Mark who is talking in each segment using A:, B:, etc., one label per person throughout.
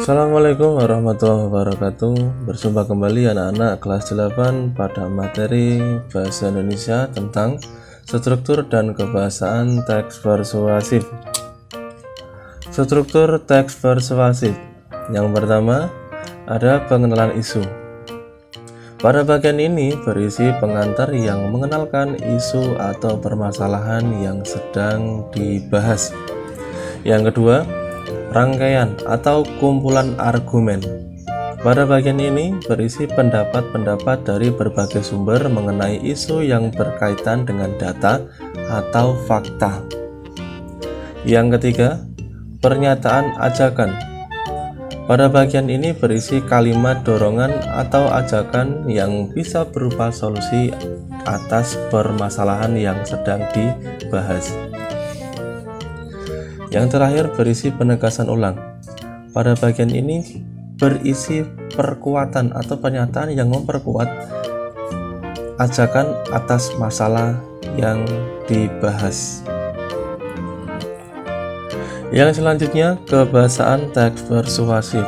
A: Assalamualaikum warahmatullahi wabarakatuh. Berjumpa kembali anak-anak kelas 8 pada materi Bahasa Indonesia tentang struktur dan kebahasaan teks persuasif. Struktur teks persuasif. Yang pertama, ada pengenalan isu. Pada bagian ini berisi pengantar yang mengenalkan isu atau permasalahan yang sedang dibahas. Yang kedua, rangkaian atau kumpulan argumen. Pada bagian ini berisi pendapat-pendapat dari berbagai sumber mengenai isu yang berkaitan dengan data atau fakta. Yang ketiga, pernyataan ajakan. Pada bagian ini berisi kalimat dorongan atau ajakan yang bisa berupa solusi atas permasalahan yang sedang dibahas. Yang terakhir berisi penegasan ulang. Pada bagian ini berisi perkuatan atau pernyataan yang memperkuat ajakan atas masalah yang dibahas. Yang selanjutnya, kebahasaan teks persuasif.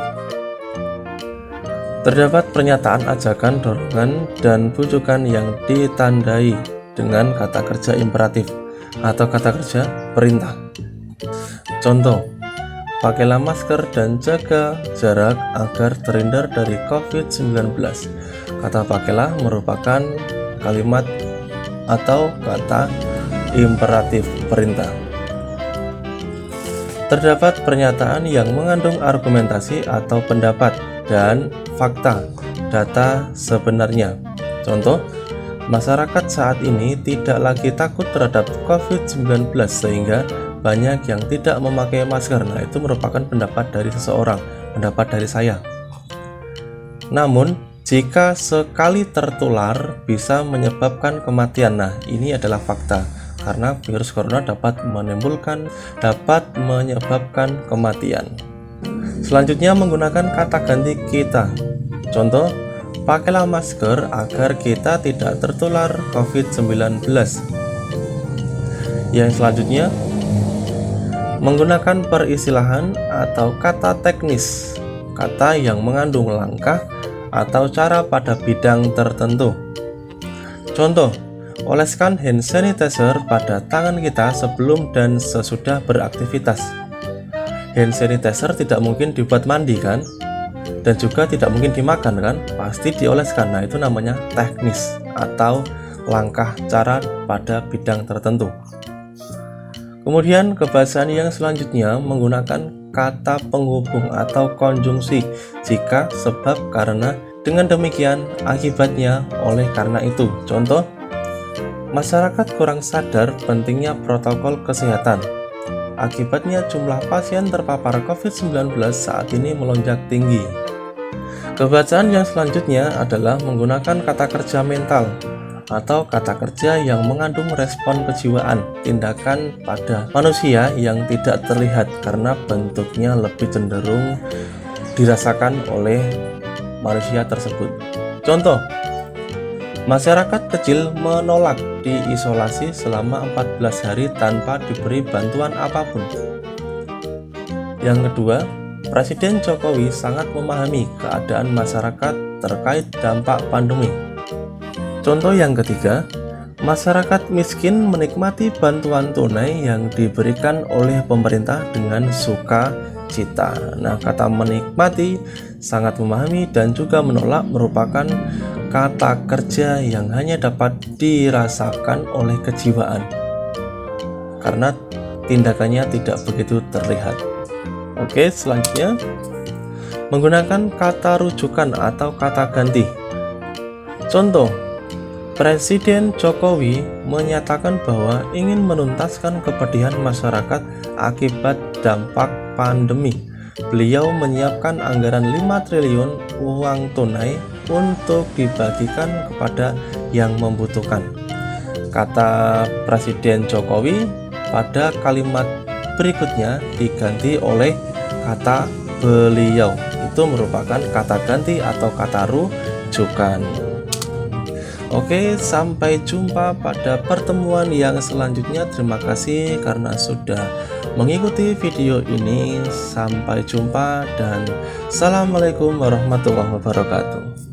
A: Terdapat pernyataan ajakan, dorongan, dan bujukan yang ditandai dengan kata kerja imperatif atau kata kerja perintah. Contoh, pakailah masker dan jaga jarak agar terhindar dari COVID-19. Kata pakailah merupakan kalimat atau kata imperatif perintah. Terdapat pernyataan yang mengandung argumentasi atau pendapat dan fakta, data sebenarnya. Contoh, masyarakat saat ini tidak lagi takut terhadap COVID-19 sehingga banyak yang tidak memakai masker. Nah, itu merupakan pendapat dari seseorang, pendapat dari saya. Namun, jika sekali tertular bisa menyebabkan kematian. Nah, ini adalah fakta karena virus corona dapat menyebabkan kematian. Selanjutnya, menggunakan kata ganti kita. Contoh, pakailah masker agar kita tidak tertular COVID-19. Yang selanjutnya, menggunakan peristilahan atau kata teknis, kata yang mengandung langkah atau cara pada bidang tertentu. Contoh, oleskan hand sanitizer pada tangan kita sebelum dan sesudah beraktivitas. Hand sanitizer tidak mungkin dibuat mandi kan? Dan juga tidak mungkin dimakan kan? Pasti dioleskan. Nah, itu namanya teknis atau langkah cara pada bidang tertentu. Kemudian kebahasaan yang selanjutnya menggunakan kata penghubung atau konjungsi jika, sebab, karena, dengan demikian, akibatnya, oleh karena itu. Contoh, masyarakat kurang sadar pentingnya protokol kesehatan. Akibatnya jumlah pasien terpapar COVID-19 saat ini melonjak tinggi. Kebahasaan yang selanjutnya adalah menggunakan kata kerja mental atau kata kerja yang mengandung respon kejiwaan, tindakan pada manusia yang tidak terlihat karena bentuknya lebih cenderung dirasakan oleh manusia tersebut. Contoh, masyarakat kecil menolak diisolasi selama 14 hari tanpa diberi bantuan apapun. Yang kedua, Presiden Jokowi sangat memahami keadaan masyarakat terkait dampak pandemi. Contoh yang ketiga, masyarakat miskin menikmati bantuan tunai yang diberikan oleh pemerintah dengan sukacita. Nah, kata menikmati, sangat memahami, dan juga menolak merupakan kata kerja yang hanya dapat dirasakan oleh kejiwaan karena tindakannya tidak begitu terlihat. Oke, selanjutnya menggunakan kata rujukan atau kata ganti. Contoh, Presiden Jokowi menyatakan bahwa ingin menuntaskan kepedihan masyarakat akibat dampak pandemi. Beliau menyiapkan anggaran 5 triliun uang tunai untuk dibagikan kepada yang membutuhkan. Kata Presiden Jokowi pada kalimat berikutnya diganti oleh kata beliau. Itu merupakan kata ganti atau kata rujukan. Oke, sampai jumpa pada pertemuan yang selanjutnya. Terima kasih karena sudah mengikuti video ini. Sampai jumpa dan assalamualaikum warahmatullahi wabarakatuh.